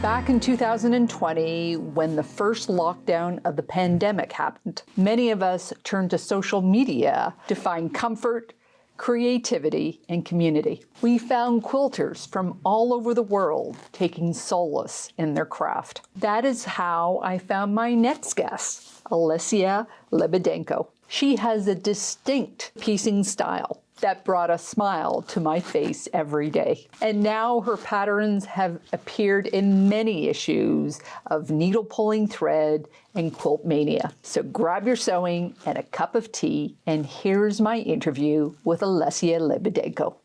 Back in 2020, when the first lockdown of the pandemic happened, many of us turned to social media to find comfort, creativity, and community. We found quilters from all over the world taking solace in their craft. That is how I found my next guest, Olesya Lebedenko. She has a distinct piecing style that brought a smile to my face every day. And now her patterns have appeared in many issues of needle pulling thread and quilt mania. So grab your sewing and a cup of tea, and here's my interview with Olesya Lebedenko.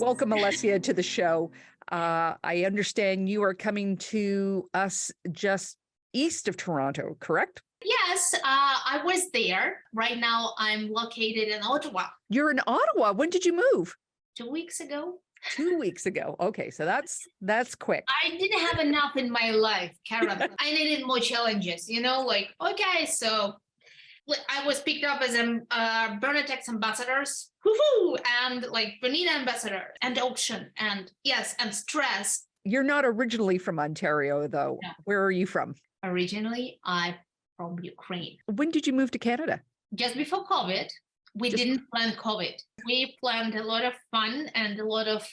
Welcome, Olesya, to the show. I understand you are coming to us just east of Toronto, correct? Yes, I was there. Right now, I'm located in Ottawa. You're in Ottawa. When did you move? 2 weeks ago. 2 weeks ago. Okay, so that's quick. I didn't have enough in my life, Karen. I needed more challenges, okay, so I was picked up as a Bernatec's ambassadors, and Bonita ambassador, and auction, and yes, and stress. You're not originally from Ontario, though. No. Where are you from? Originally, I'm from Ukraine. When did you move to Canada? Just before COVID. We didn't plan COVID. We planned a lot of fun and a lot of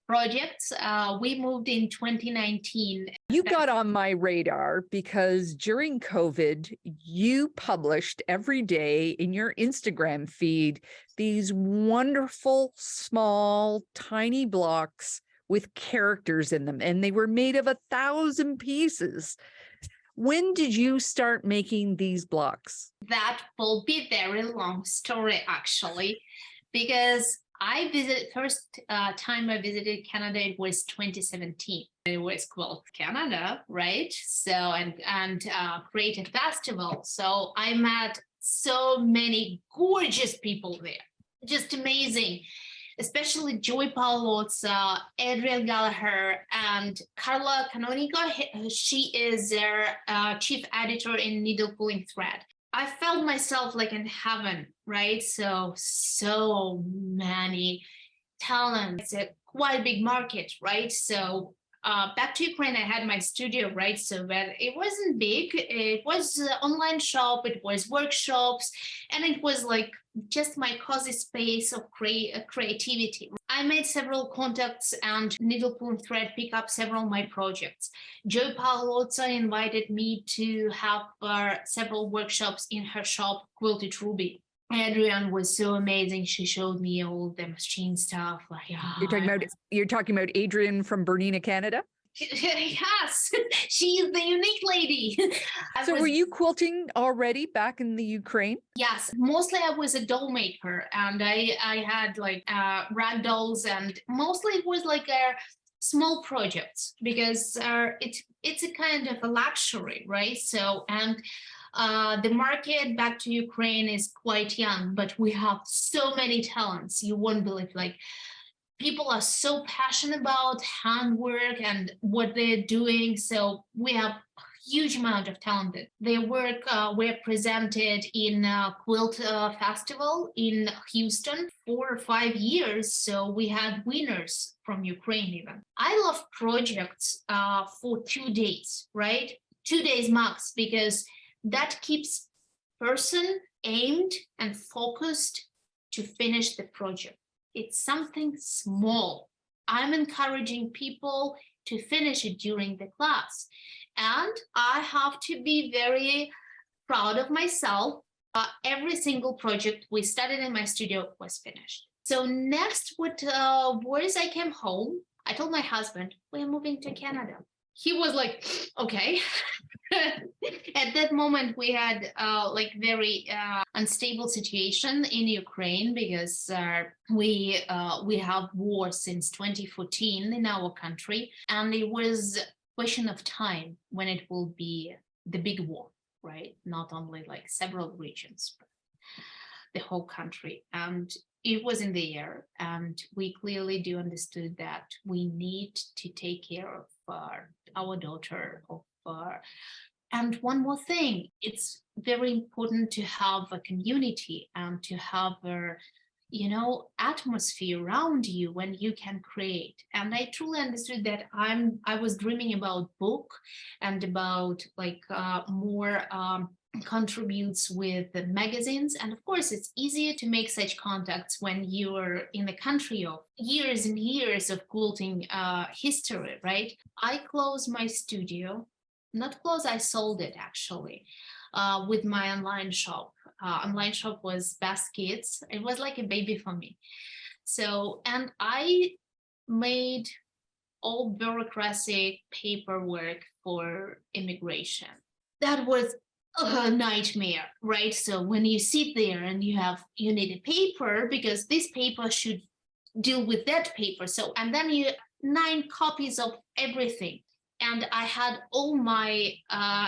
projects. We moved in 2019. You got on my radar because during COVID, you published every day in your Instagram feed these wonderful, small, tiny blocks with characters in them, and they were made of 1,000 pieces. When did you start making these blocks? That will be a very long story, actually, because first time I visited Canada, it was 2017. It was Quilt Canada, right? So, and Creative Festival. So I met so many gorgeous people there, just amazing. Especially Joy Paolozza, Adrienne Gallagher, and Carla Canonico. She is their chief editor in Needle Pulling Thread. I felt myself like in heaven, right? So many talents. It's a quite big market, right? So back to Ukraine, I had my studio, right? So that it wasn't big. It was an online shop. It was workshops, and it was just my cozy space of creativity. I made several contacts and Needle Pulling Thread pick up several of my projects. Joy Paolozza invited me to have several workshops in her shop, Quilted Ruby. Adrienne was so amazing. She showed me all the machine stuff. You're talking about Adrienne from Bernina, Canada? Yes, she's the unique lady. So were you quilting already back in the Ukraine? Yes, mostly I was a doll maker, and I had rag dolls, and mostly it was small projects because it's a kind of a luxury, right? So, and the market back to Ukraine is quite young, but we have so many talents. You won't believe, people are so passionate about handwork and what they're doing. So we have a huge amount of talent. Their work were presented in Quilt Festival in Houston 4 or 5 years. So we had winners from Ukraine even. I love projects for 2 days, right? 2 days max, because that keeps person aimed and focused to finish the project. It's something small. I'm encouraging people to finish it during the class. And I have to be very proud of myself. Every single project we started in my studio was finished. So next, what was I came home, I told my husband, we're moving to Canada. He was like, okay. At that moment, we had very unstable situation in Ukraine because we have war since 2014 in our country, and it was a question of time when it will be the big war, right? Not only several regions, but the whole country. And it was in the air, and we clearly do understood that we need to take care of our daughter, and one more thing, it's very important to have a community and to have atmosphere around you when you can create. And I truly understood that I was dreaming about book and about more contributes with the magazines. And of course, it's easier to make such contacts when you're in the country of years and years of quilting history, right? I closed my studio, not close, I sold it actually with my online shop. Online shop was Best Kids. It was like a baby for me. So, and I made all bureaucratic paperwork for immigration. That was a nightmare, right? So when you sit there and you need a paper because this paper should deal with that paper. So, and then 9 copies of everything. And I had all my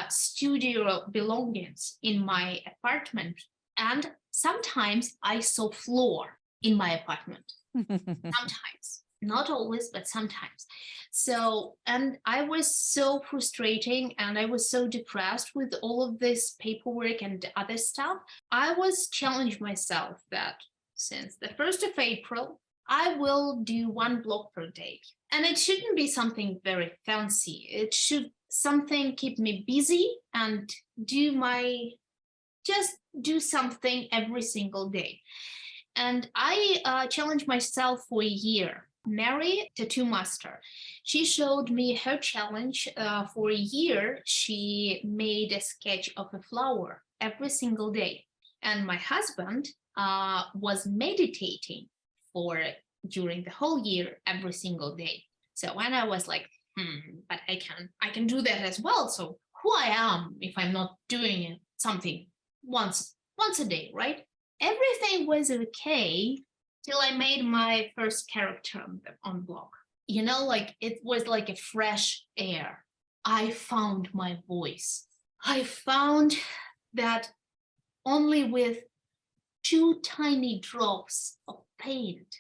studio belongings in my apartment. And sometimes I saw floor in my apartment. Sometimes, not always, but sometimes. So, and I was so frustrating and I was so depressed with all of this paperwork and other stuff. I was challenged myself that since the 1st of April, I will do 1 block per day. And it shouldn't be something very fancy. It should something keep me busy and just do something every single day. And I challenged myself for a year. Mary, tattoo master, she showed me her challenge. For a year, she made a sketch of a flower every single day. And my husband was meditating during the whole year, every single day. So when I was like, but I can do that as well. So who I am if I'm not doing something once a day, right? Everything was okay till I made my first character on blog. It was like a fresh air. I found my voice. I found that only with 2 tiny drops of paint,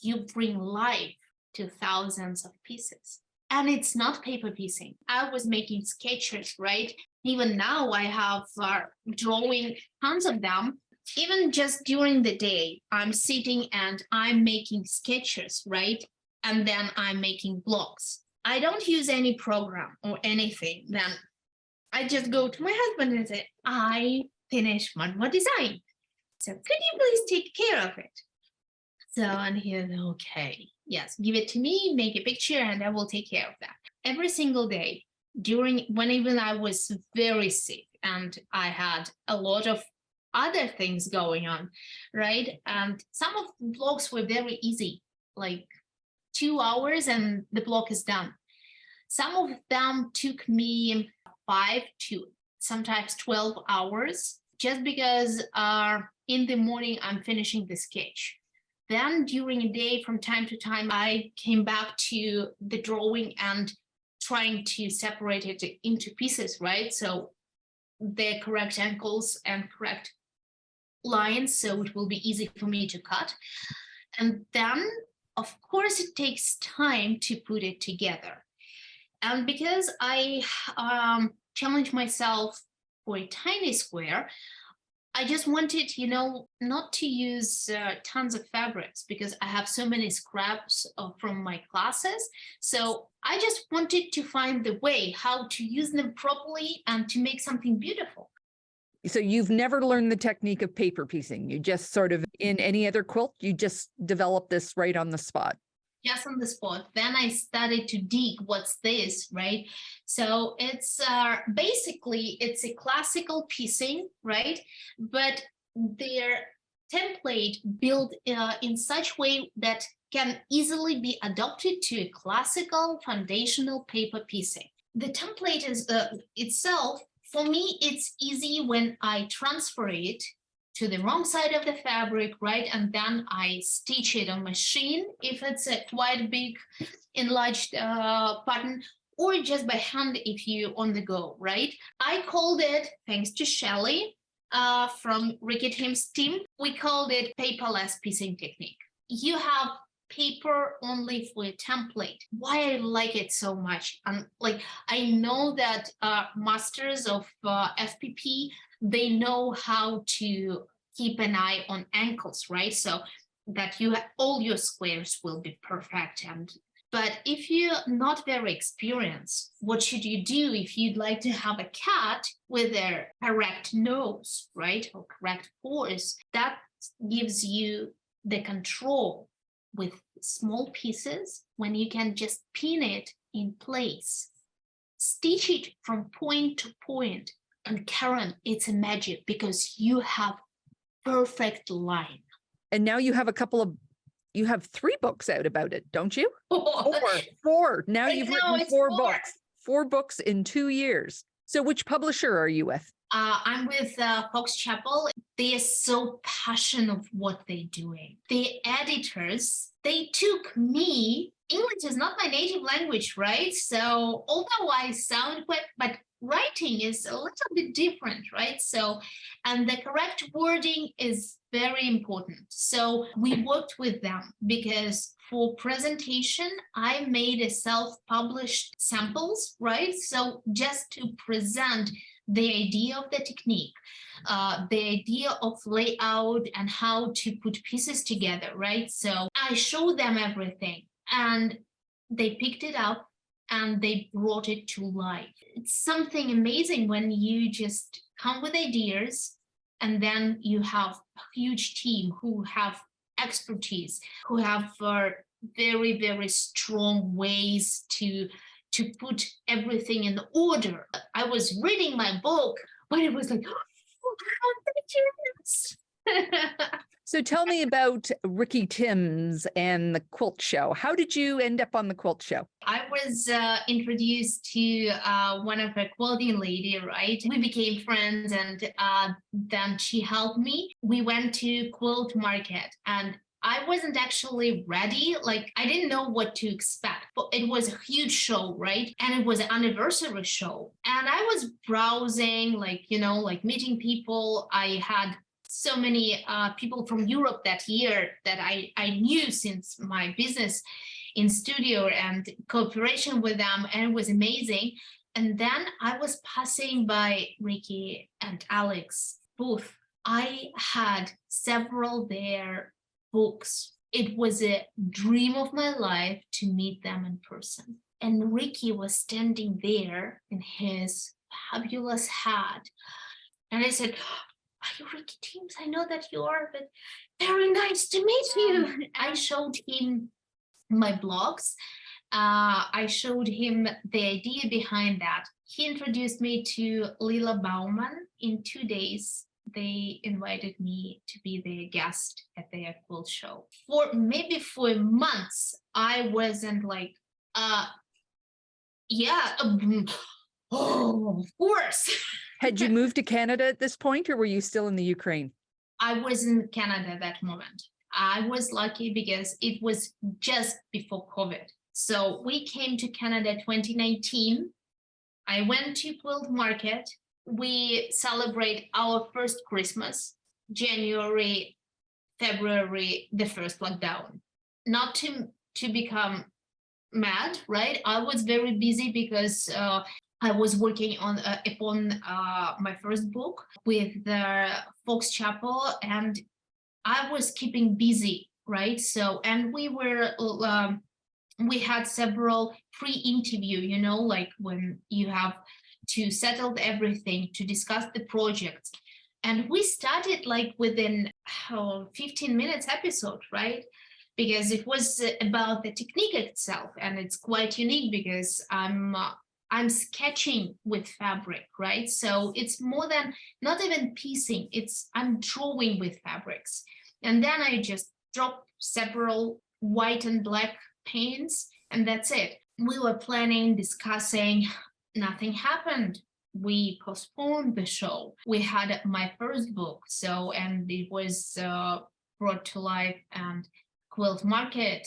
you bring life to thousands of pieces. And it's not paper piecing. I was making sketches, right? Even now I have drawing tons of them. Even just during the day, I'm sitting and I'm making sketches, right? And then I'm making blocks. I don't use any program or anything. Then I just go to my husband and say, I finished one more design. So could you please take care of it? So, and he said, okay, yes, give it to me, make a picture, and I will take care of that. Every single day, when even I was very sick and I had a lot of other things going on, right? And some of the blocks were very easy, like 2 hours and the block is done. Some of them took me 5 to sometimes 12 hours, just because in the morning I'm finishing the sketch. Then during a day, from time to time, I came back to the drawing and trying to separate it into pieces, right? So the correct angles and correct lines, so it will be easy for me to cut. And then, of course, it takes time to put it together. And because I challenged myself for a tiny square, I just wanted, not to use tons of fabrics because I have so many scraps from my classes. So I just wanted to find the way how to use them properly and to make something beautiful. So you've never learned the technique of paper piecing. You just sort of, in any other quilt, you just develop this right on the spot. Just on the spot. Then I started to dig what's this, right? So it's basically it's a classical piecing, right? But their template built in such way that can easily be adopted to a classical foundational paper piecing. The template is itself, for me, it's easy when I transfer it to the wrong side of the fabric, right? And then I stitch it on machine if it's a quite big enlarged pattern, or just by hand if you on the go, right? I called it, thanks to Shelley from Ricky Tim's team, we called it paperless piecing technique. You have paper only for a template. Why I like it so much? I know that masters of FPP, they know how to keep an eye on ankles, right? So that all your squares will be perfect. But if you're not very experienced, what should you do if you'd like to have a cat with a correct nose, right? Or correct pores? That gives you the control with small pieces when you can just pin it in place, stitch it from point to point. And Karen, it's a magic because you have perfect line. And now you have you have 3 books out about it, don't you? Four. Four. Now Right you've now written it's 4 4. books. 4 books in 2 years. So which publisher are you with? I'm with Fox Chapel. They are so passionate of what they're doing. The editors, they took me. English is not my native language, right? So although I sound quick, but writing is a little bit different, right? So, and the correct wording is very important. So we worked with them because for presentation, I made a self-published samples, right? So just to present the idea of the technique, the idea of layout and how to put pieces together, right? So I showed them everything and they picked it up and they brought it to life. It's something amazing when you just come with ideas and then you have a huge team who have expertise, who have very, very strong ways to put everything in order. I was reading my book, but it was like, oh, how did you do this? So tell me about Ricky Timms and the Quilt Show. How did you end up on the Quilt Show? I was introduced to one of her quilting lady, right? We became friends and then she helped me. We went to Quilt Market and I wasn't actually ready. Like, I didn't know what to expect, but it was a huge show, right? And it was an anniversary show. And I was browsing, like, like meeting people. I had so many people from Europe that year that I knew since my business in studio and cooperation with them, and it was amazing. And then I was passing by Ricky and Alex booth. I had several their books. It was a dream of my life to meet them in person. And Ricky was standing there in his fabulous hat. And I said, are you Ricky Timms? I know that you are, but very nice to meet you. I showed him my blogs. I showed him the idea behind that. He introduced me to Lila Bauman. In 2 days, they invited me to be their guest at their quilt show. For months, I wasn't like, oh, of course. Had you moved to Canada at this point, or were you still in the Ukraine? I was in Canada at that moment. I was lucky because it was just before COVID. So we came to Canada 2019. I went to Quilt Market. We celebrate our first Christmas, January, February, the first lockdown. Not to become mad, right? I was very busy because I was working on upon my first book with the Fox Chapel, and I was keeping busy, right? So, and we had several pre-interview, like when you have to settle everything, to discuss the projects. And we started like within 15 minutes episode, right? Because it was about the technique itself, and it's quite unique because I'm sketching with fabric, right? So it's more than not even piecing, I'm drawing with fabrics. And then I just dropped several white and black paints, and that's it. We were planning, discussing, nothing happened. We postponed the show. We had my first book, and it was brought to life, and Quilt Market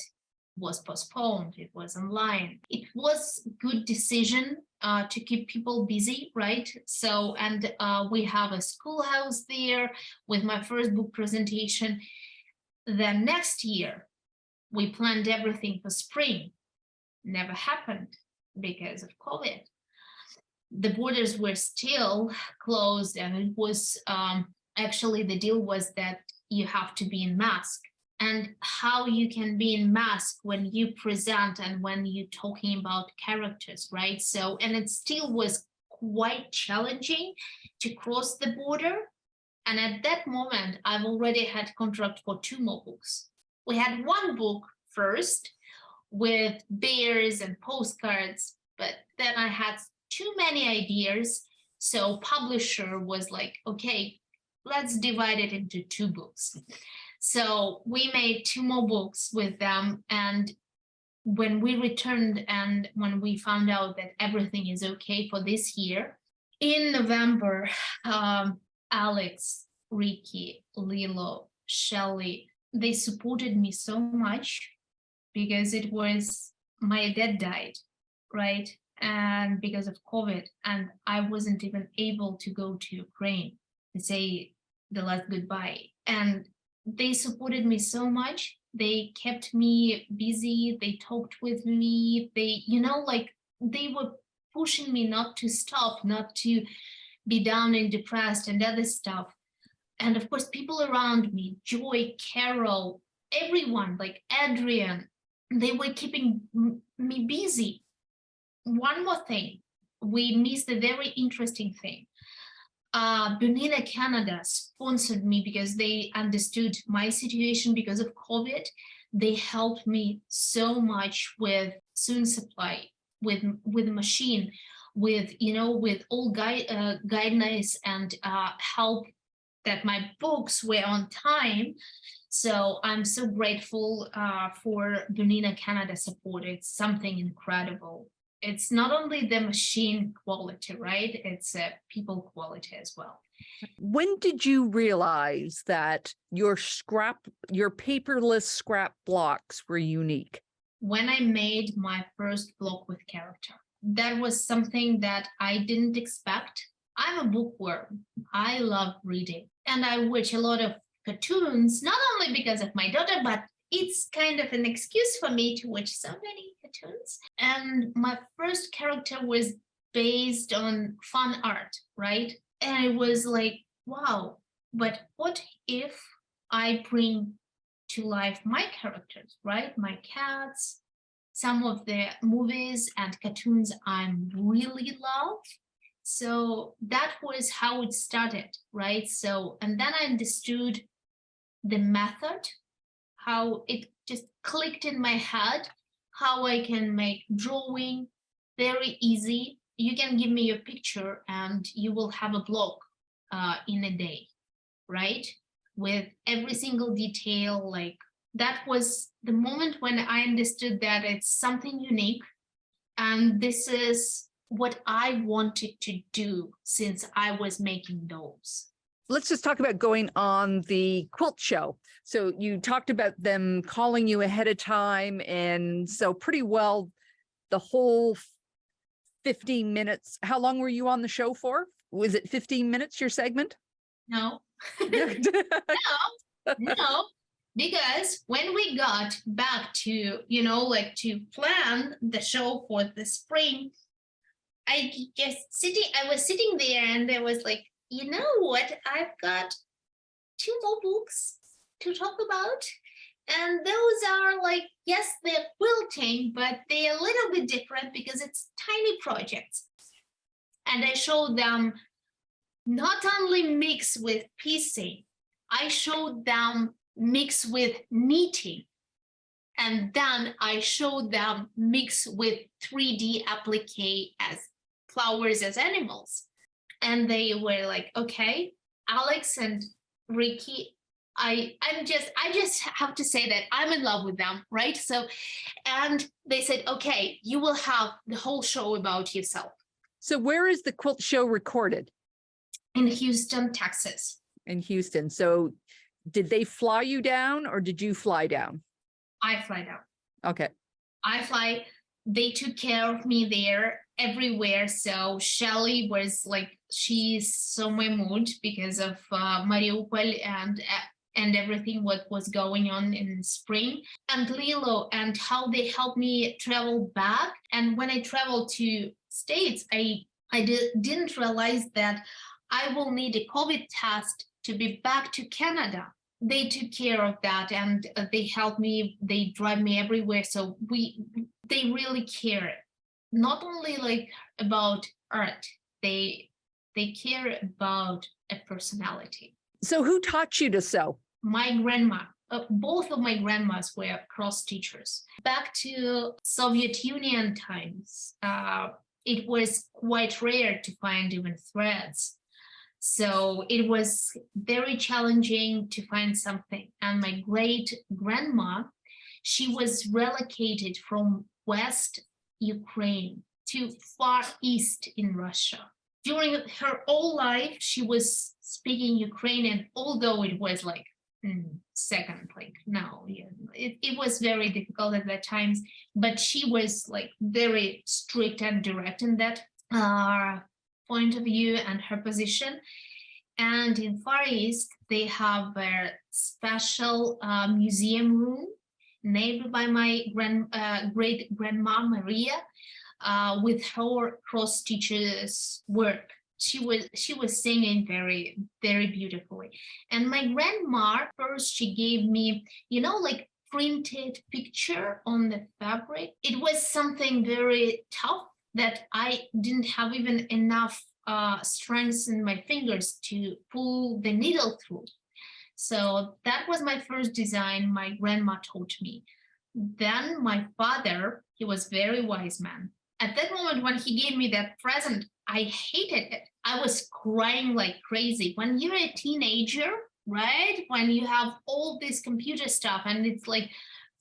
was postponed. It was online. It was good decision to keep people busy, right? So, and we have a schoolhouse there with my first book presentation. Then next year, we planned everything for spring. Never happened because of COVID. The borders were still closed, and it was actually the deal was that you have to be in mask and how you can be in mask when you present and when you're talking about characters, right? So, and it still was quite challenging to cross the border. And at that moment, I've already had contract for 2 more books. We had 1 book first with bears and postcards, but then I had too many ideas. So publisher was like, okay, let's divide it into 2 books. So we made 2 more books with them. And when we returned and when we found out that everything is okay for this year, in November, Alex, Ricky, Lilo, Shelly, they supported me so much because it was my dad died, right? And because of COVID, and I wasn't even able to go to Ukraine to say the last goodbye. And they supported me so much. They kept me busy. They talked with me. They, like they were pushing me not to stop, not to be down and depressed and other stuff. And of course, people around me, Joy, Carol, everyone, like Adrian, they were keeping me busy. One more thing, we missed a very interesting thing. Bernina Canada sponsored me because they understood my situation because of COVID. They helped me so much with soon supply, with machine, with with all guidance and help that my books were on time. So I'm so grateful for Bernina Canada support. It's something incredible. It's not only the machine quality, right? It's people quality as well. When did you realize that your paperless scrap blocks were unique? When I made my first block with character, that was something that I didn't expect. I'm a bookworm. I love reading, and I watch a lot of cartoons, not only because of my daughter, but it's kind of an excuse for me to watch so many cartoons. And my first character was based on fun art, right? And it was like, wow, but what if I bring to life my characters, right? My cats, some of the movies and cartoons I really love. So that was how it started, right? So, and then I understood the method, how it just clicked in my head, how I can make drawing very easy. You can give me a picture and you will have a block in a day, right? With every single detail. Like that was the moment when I understood that it's something unique. And this is what I wanted to do since I was making those. Let's just talk about going on the quilt show. So you talked about them calling you ahead of time. And so pretty well the whole 15 minutes. How long were you on the show for? Was it 15 minutes, your segment? No, no, because when we got back to, to plan the show for the spring, I was sitting there and there was like, you know what, I've got 2 more books to talk about. And those are like, yes, they're quilting, but they're a little bit different because it's tiny projects. And I showed them not only mix with piecing, I showed them mix with knitting. And then I showed them mix with 3D applique as flowers as animals. And they were like, okay, Alex and Ricky, I just have to say that I'm in love with them, right? So, and they said, okay, you will have the whole show about yourself. So where is the quilt show recorded? In Houston, Texas. In Houston. So did they fly you down or did you fly down? I fly down. Okay. I fly. They took care of me there everywhere. So Shelly was like, she's so my mood because of Mariupol and everything what was going on in spring, and Lilo and how they helped me travel back. And when I traveled to States, I didn't realize that I will need a COVID test to be back to Canada. they took care of that, and they help me, they drive me everywhere. So they really care, not only like about art, they care about a personality. So who taught you to sew? My grandma. Both of my grandmas were cross teachers. Back to Soviet Union times, it was quite rare to find even threads. So it was very challenging to find something. And my great grandma, she was relocated from West Ukraine to far east in Russia. During her whole life, she was speaking Ukrainian, although it was like second, like no, yeah, it was very difficult at that times. But she was like very strict and direct in that point of view and her position. And in Far East, they have a special museum room named by my great grandma Maria, with her cross teachers work. She was singing very, very beautifully. And my grandma, first she gave me, like printed picture on the fabric. It was something very tough that I didn't have even enough strength in my fingers to pull the needle through. So that was my first design my grandma taught me. Then my father, he was a very wise man. At that moment when he gave me that present, I hated it. I was crying like crazy. When you're a teenager, right? When you have all this computer stuff and it's like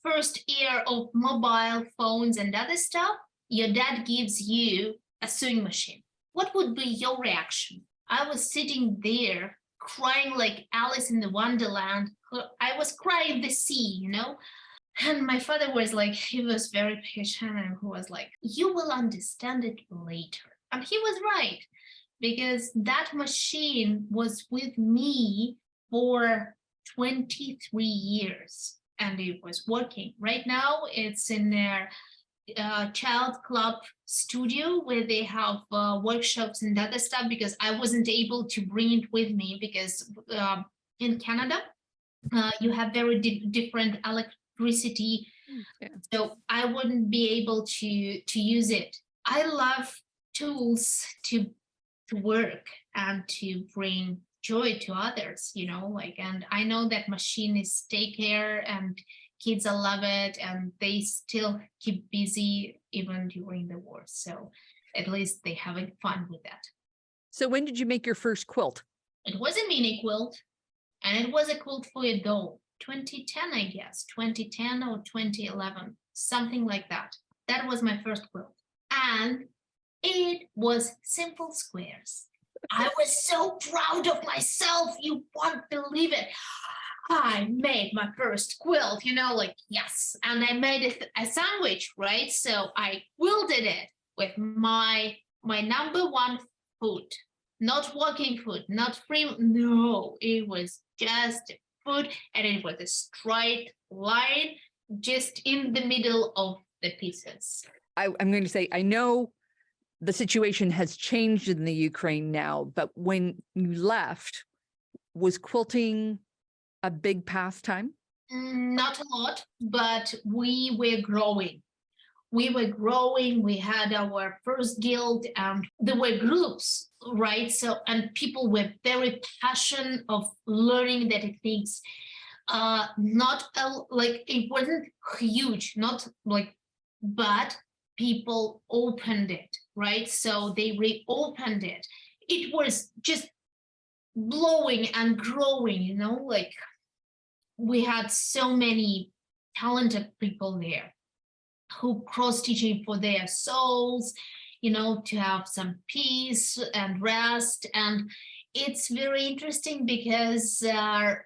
first year of mobile phones and other stuff, your dad gives you a sewing machine. What would be your reaction? I was sitting there crying like Alice in the Wonderland. I was crying the sea, And my father was like, he was very patient and he was like, you will understand it later. And he was right, because that machine was with me for 23 years and it was working. Right now, it's in their child club studio where they have workshops and other stuff, because I wasn't able to bring it with me because in Canada, you have very different electricity. Yeah. So I wouldn't be able to use it. I love tools to work and to bring joy to others, and I know that machine is take care and kids love it and they still keep busy even during the war. So at least they having fun with that. So when did you make your first quilt? It was a mini quilt, and it was a quilt for a doll. 2010, I guess, 2010 or 2011, something like that. That was my first quilt. And it was simple squares. I was so proud of myself. You won't believe it. I made my first quilt, yes. And I made it a sandwich, right? So I quilted it with my number one foot, not walking foot, not free. No, it was just foot, and it was a straight line just in the middle of the pieces. I'm going to say, I know the situation has changed in the Ukraine now, but when you left, was quilting a big pastime? Not a lot, but we were growing. We had our first guild, and there were groups, right? So, and people were very passionate of learning the techniques. Not like it wasn't huge, not like, but people opened it, right? So they reopened it. It was just blowing and growing, like we had so many talented people there who cross-teaching for their souls, to have some peace and rest. And it's very interesting because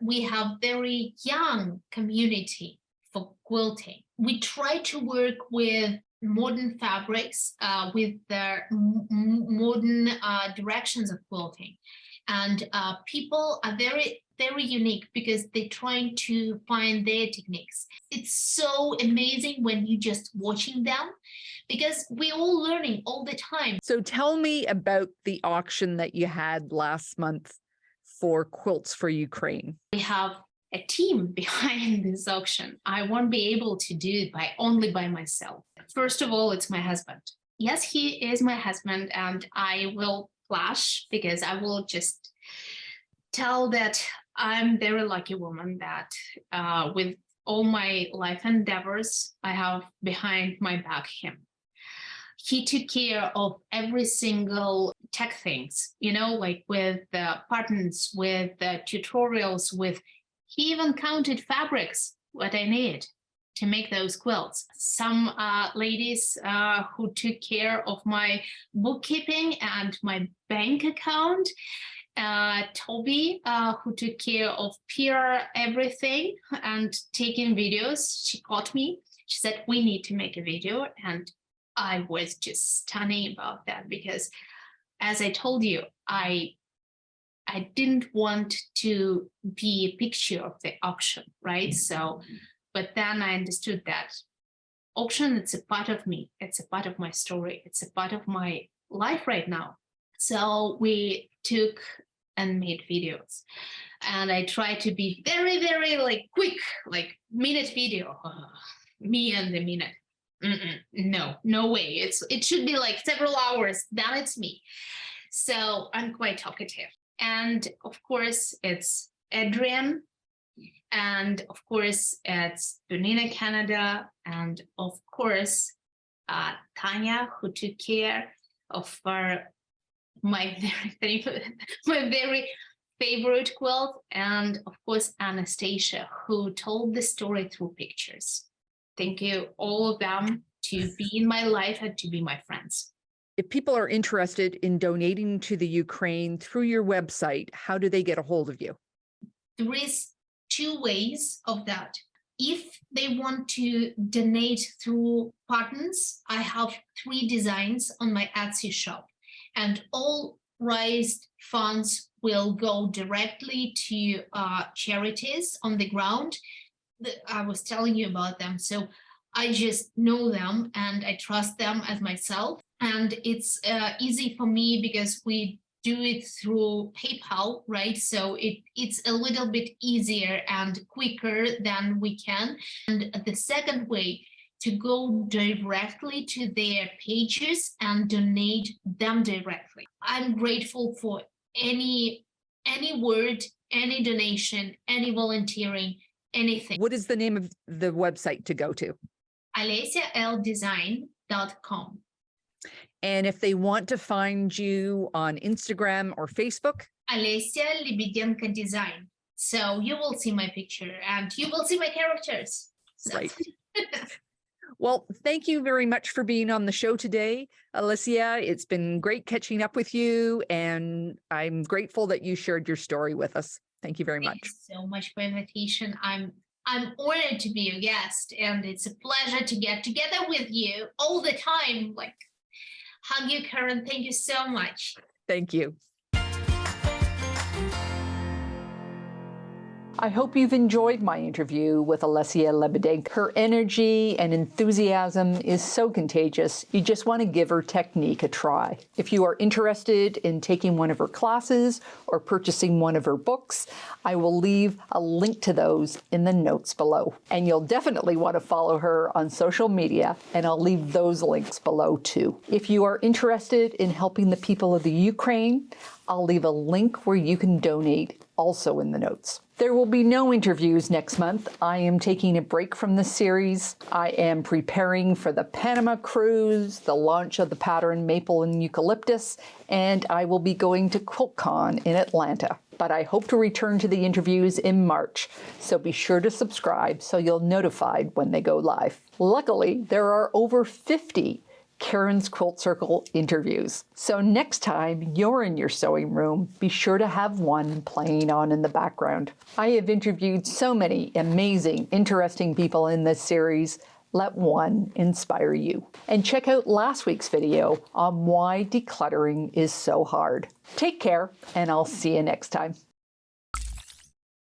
we have very young community for quilting. We try to work with modern fabrics, with the modern directions of quilting. And people are very, very unique because they're trying to find their techniques. It's so amazing when you just watching them, because we're all learning all the time. So tell me about the auction that you had last month for Quilts for Ukraine. We have a team behind this auction. I won't be able to do it only by myself. First of all, it's my husband. Yes, he is my husband, and I will flash because I will just tell that I'm a very lucky woman that with all my life endeavors, I have behind my back him. He took care of every single tech things, like with the patterns, with the tutorials, he even counted fabrics, what I need to make those quilts. Some ladies who took care of my bookkeeping and my bank account. Toby, who took care of PR everything and taking videos. She caught me. She said, we need to make a video. And I was just stunning about that because, as I told you, I didn't want to be a picture of the auction, right? So, but then I understood that auction, it's a part of me. It's a part of my story. It's a part of my life right now. So we took and made videos. And I tried to be very, very quick, minute video. Me and the minute. No way. It should be several hours. Then it's me. So I'm quite talkative. And of course, it's Adrian. And of course, it's Donina Canada. And of course, Tanya, who took care of my very favorite quilt. And of course, Anastasia, who told the story through pictures. Thank you, all of them, to be in my life and to be my friends. If people are interested in donating to the Ukraine through your website, how do they get a hold of you? There is 2 ways of that. If they want to donate through patterns, I have 3 designs on my Etsy shop, and all raised funds will go directly to charities on the ground. I was telling you about them. So I just know them and I trust them as myself. And it's easy for me because we do it through PayPal, right? So it's a little bit easier and quicker than we can. And the second way, to go directly to their pages and donate them directly. I'm grateful for any word, any donation, any volunteering, anything. What is the name of the website to go to? OlesyaLdesign.com. And if they want to find you on Instagram or Facebook? Olesya Lebedenko Design. So you will see my picture and you will see my characters. So. Right. Well, thank you very much for being on the show today, Olesya. It's been great catching up with you, and I'm grateful that you shared your story with us. Thank you very much. Thank you so much for the invitation. I'm honored to be a guest, and it's a pleasure to get together with you all the time. Hug you, Karen. Thank you so much. Thank you. I hope you've enjoyed my interview with Olesya Lebedenko. Her energy and enthusiasm is so contagious, you just want to give her technique a try. If you are interested in taking one of her classes or purchasing one of her books, I will leave a link to those in the notes below. And you'll definitely want to follow her on social media, and I'll leave those links below too. If you are interested in helping the people of the Ukraine, I'll leave a link where you can donate also in the notes. There will be no interviews next month. I am taking a break from the series. I am preparing for the Panama cruise, the launch of the pattern Maple and Eucalyptus, and I will be going to QuiltCon in Atlanta. But I hope to return to the interviews in March, so be sure to subscribe so you'll be notified when they go live. Luckily, there are over 50 Karen's Quilt Circle interviews. So next time you're in your sewing room, be sure to have one playing on in the background. I have interviewed so many amazing, interesting people in this series. Let one inspire you. And check out last week's video on why decluttering is so hard. Take care, and I'll see you next time.